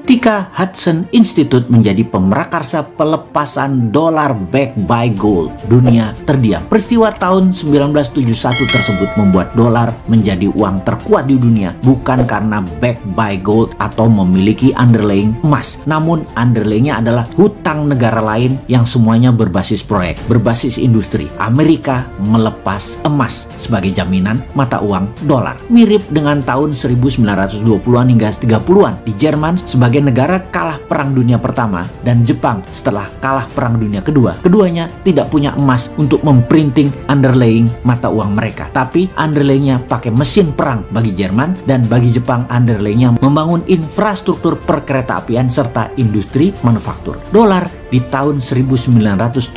ketika Hudson Institute menjadi pemrakarsa pelepasan dolar backed by gold, dunia terdiam. Peristiwa tahun 1971 tersebut membuat dolar menjadi uang terkuat di dunia, bukan karena backed by gold atau memiliki underlying emas, namun underlyingnya adalah hutang negara lain yang semuanya berbasis proyek, berbasis industri. Amerika melepas emas sebagai jaminan mata uang dolar. Mirip dengan tahun 1920-an hingga 30-an di Jerman sebagai negara kalah Perang Dunia Pertama dan Jepang setelah kalah Perang Dunia Kedua. Keduanya tidak punya emas untuk memprinting underlying mata uang mereka, tapi underlyingnya pakai mesin perang bagi Jerman, dan bagi Jepang underlyingnya membangun infrastruktur perkeretaapian serta industri manufaktur. Dolar di tahun 1971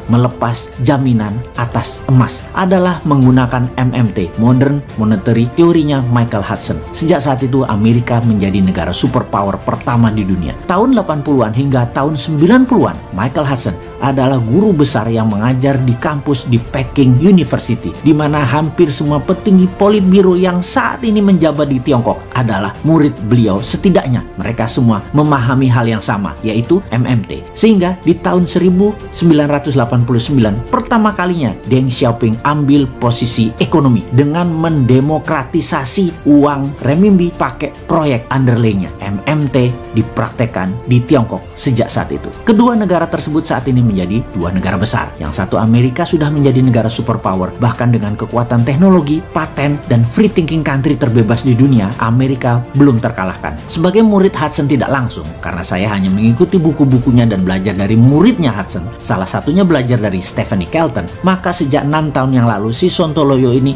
melepas jaminan atas emas adalah menggunakan MMT, Modern Monetary teorinya Michael Hudson. Sejak saat itu Amerika menjadi negara superpower pertama di dunia. Tahun 80-an hingga tahun 90-an, Michael Hudson adalah guru besar yang mengajar di kampus di Peking University, di mana hampir semua petinggi politbiro yang saat ini menjabat di Tiongkok adalah murid beliau. Setidaknya mereka semua memahami hal yang sama, yaitu MMT. Sehingga di tahun 1989 pertama kalinya Deng Xiaoping ambil posisi ekonomi dengan mendemokratisasi uang renminbi pakai proyek underlayingnya. MMT dipraktekkan di Tiongkok sejak saat itu. Kedua negara tersebut saat ini menjadi dua negara besar. Yang satu, Amerika, sudah menjadi negara superpower, bahkan dengan kekuatan teknologi, paten, dan free thinking country terbebas di dunia. Amerika belum terkalahkan. Sebagai murid Hudson tidak langsung, karena saya hanya mengikuti buku-bukunya dan belajar dari muridnya Hudson, salah satunya belajar dari Stephanie Kelton, maka sejak 6 tahun yang lalu si Sontoloyo ini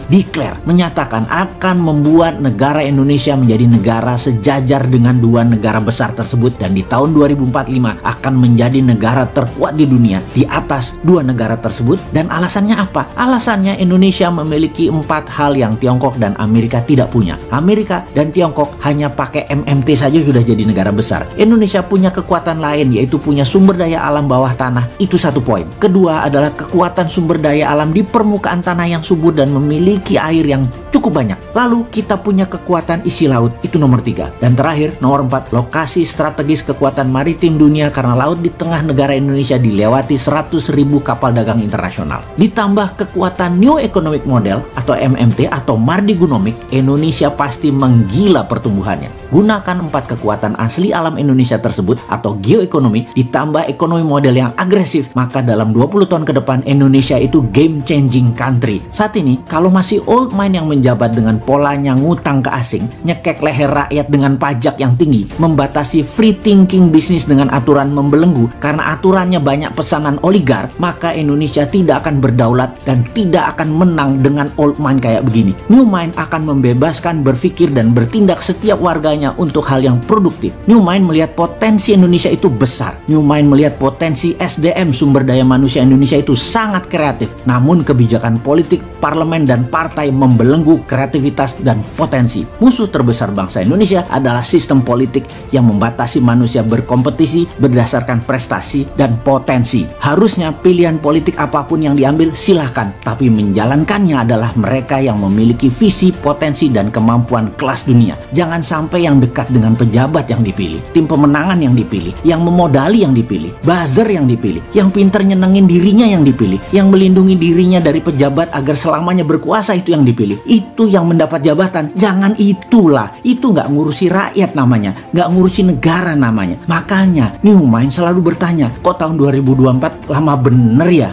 menyatakan akan membuat negara Indonesia menjadi negara sejajar dengan dua negara besar tersebut, dan di tahun 2045 akan menjadi negara terkuat di dunia di atas dua negara tersebut. Dan alasannya apa? Alasannya Indonesia memiliki 4 hal yang Tiongkok dan Amerika tidak punya. Amerika dan Tiongkok hanya pakai MMT saja sudah jadi negara besar. Indonesia punya kekuatan lain, yaitu punya sumber daya alam bawah tanah. Itu satu poin. Kedua adalah kekuatan sumber daya alam di permukaan tanah yang subur dan memiliki air yang cukup banyak. Lalu kita punya kekuatan isi laut, itu nomor 3. Dan terakhir, nomor 4, lokasi strategis kekuatan maritim dunia, karena laut di tengah negara Indonesia dilewati 100.000 kapal dagang internasional. Ditambah kekuatan New Economic Model atau MMT atau Mardigonomic, Indonesia pasti menggila pertumbuhannya. Gunakan 4 kekuatan asli alam Indonesia tersebut atau geoekonomi ditambah ekonomi model yang agresif, maka dalam 20 tahun ke depan Indonesia itu game changing country. Saat ini kalau masih old mind yang menjabat dengan polanya ngutang ke asing, nyekek leher rakyat dengan pajak yang tinggi, membatasi free thinking bisnis dengan aturan membelenggu karena aturannya banyak pesanan oligar, maka Indonesia tidak akan berdaulat dan tidak akan menang dengan old mind kayak begini. New mind akan membebaskan berpikir dan bertindak setiap warganya untuk hal yang produktif. New mind melihat potensi Indonesia itu besar. New mind melihat potensi SDM, sumber daya manusia Indonesia itu sangat kreatif. Namun kebijakan politik, parlemen, dan partai membelenggu kreativitas dan potensi. Musuh terbesar bangsa Indonesia adalah sistem politik yang membatasi manusia berkompetisi berdasarkan prestasi dan potensi. Harusnya pilihan politik apapun yang diambil silahkan, tapi menjalankannya adalah mereka yang memiliki visi, potensi, dan kemampuan kelas dunia. Jangan sampai yang dekat dengan pejabat yang dipilih, tim pemenangan yang dipilih, yang memodali yang dipilih, buzzer yang dipilih, yang pinter nyenengin dirinya yang dipilih, yang melindungi dirinya dari pejabat agar selamanya berkuasa itu yang dipilih. Itu yang mendapat jabatan. Jangan itulah. Itu nggak ngurusi rakyat namanya, nggak ngurusi negara namanya. Makanya New Mind selalu bertanya, kok tahun 2024 lama bener ya?